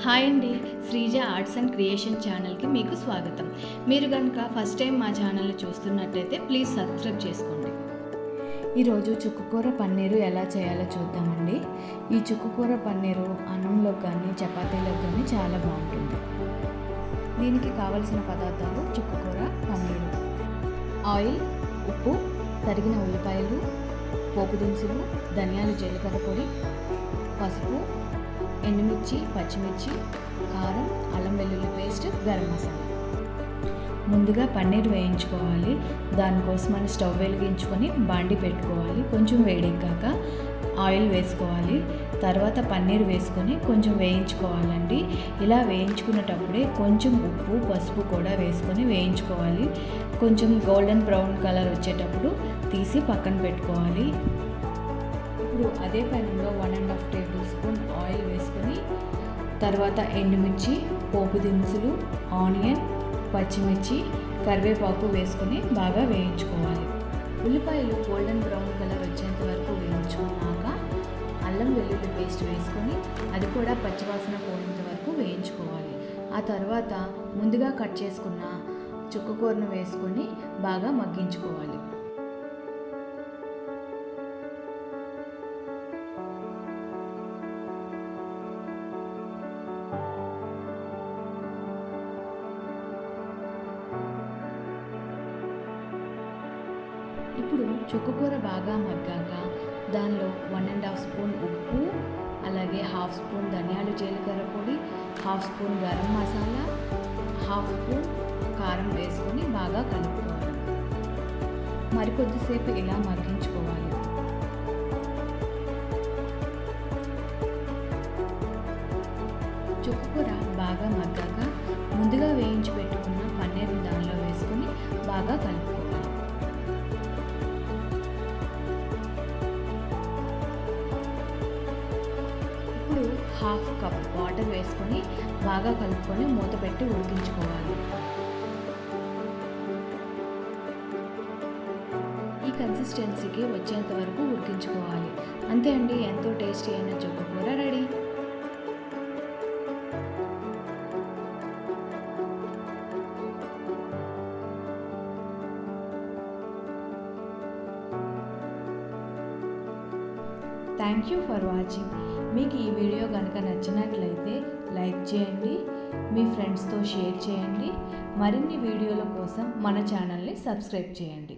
Hi అండి, Sreeja arts and creation ఛానల్కి మీకు స్వాగతం. మీరు కనుక ఫస్ట్ టైం మా ఛానల్ని చూస్తున్నట్లయితే ప్లీజ్ సబ్స్క్రైబ్ చేసుకోండి. ఈరోజు చుక్కకూర పన్నీరు ఎలా చేయాలో చూద్దామండి. ఈ చుక్కకూర పన్నీరు అన్నంలో కానీ చపాతీలో కానీ చాలా బాగుంటుంది. దీనికి కావలసిన పదార్థాలు: చుక్కకూర, పన్నీరు, ఆయిల్, ఉప్పు, తరిగిన ఉల్లిపాయలు, పోపు దినుసులు, ధనియాలు, జీలకర్ర పొడి, పసుపు, ఎండుమిర్చి, పచ్చిమిర్చి, కారం, అల్లం వెల్లుల్లి పేస్ట్, గరం మసాలా. ముందుగా పన్నీర్ వేయించుకోవాలి. దానికోసమని స్టవ్ వెలిగించుకొని బాండి పెట్టుకోవాలి. కొంచెం వేడెక్కాక ఆయిల్ వేసుకోవాలి. తర్వాత పన్నీర్ వేసుకొని కొంచెం వేయించుకోవాలండి. ఇలా వేయించుకునేటప్పుడే కొంచెం ఉప్పు, పసుపు కూడా వేసుకొని వేయించుకోవాలి. కొంచెం గోల్డెన్ బ్రౌన్ కలర్ వచ్చేటప్పుడు తీసి పక్కన పెట్టుకోవాలి. ఇప్పుడు అదే పెనంలో 1.5 టేబుల్ స్పూన్ ఆయిల్ వేసుకొని తర్వాత ఎండుమిర్చి, పోపు దినుసులు, ఆనియన్, పచ్చిమిర్చి, కరివేపాకు వేసుకొని బాగా వేయించుకోవాలి. ఉల్లిపాయలు గోల్డెన్ బ్రౌన్ కలర్ వచ్చేంత వరకు వేయించుకున్నాక అల్లం వెల్లుల్లి పేస్ట్ వేసుకొని అది కూడా పచ్చివాసన పోయేంత వరకు వేయించుకోవాలి. ఆ తర్వాత ముందుగా కట్ చేసుకున్న చుక్కకూరను వేసుకొని బాగా మగ్గించుకోవాలి. ఇప్పుడు చుక్కకూర బాగా మగ్గాక దానిలో 1.5 స్పూన్ ఉప్పు, అలాగే 1/2 స్పూన్ ధనియాలు, జీలకర్ర పొడి, 1/2 స్పూన్ గరం మసాలా, 1/2 స్పూన్ కారం వేసుకొని బాగా కలుపుకోవాలి. మరికొద్దిసేపు ఇలా మగ్గించుకోవాలి. చుక్కకూర బాగా మగ్గాక ముందుగా వేయించి పెట్టుకున్న పన్నీర్ దానిలో వేసుకొని బాగా కలుపుకోవాలి. ఇప్పుడు 1/2 కప్ వాటర్ వేసుకొని బాగా కలుపుకొని మూత పెట్టి ఉడికించుకోవాలి. ఈ కన్సిస్టెన్సీకి వచ్చేంత వరకు ఉడికించుకోవాలి. అంతే అండి, ఎంతో టేస్టీ అయిన చుక్కకూర ready. Thank you for watching. మీకు ఈ వీడియో కనుక నచ్చినట్లయితే లైక్ చేయండి, మీ ఫ్రెండ్స్తో షేర్ చేయండి. మరిన్ని వీడియోల కోసం మన ఛానల్ని సబ్స్క్రైబ్ చేయండి.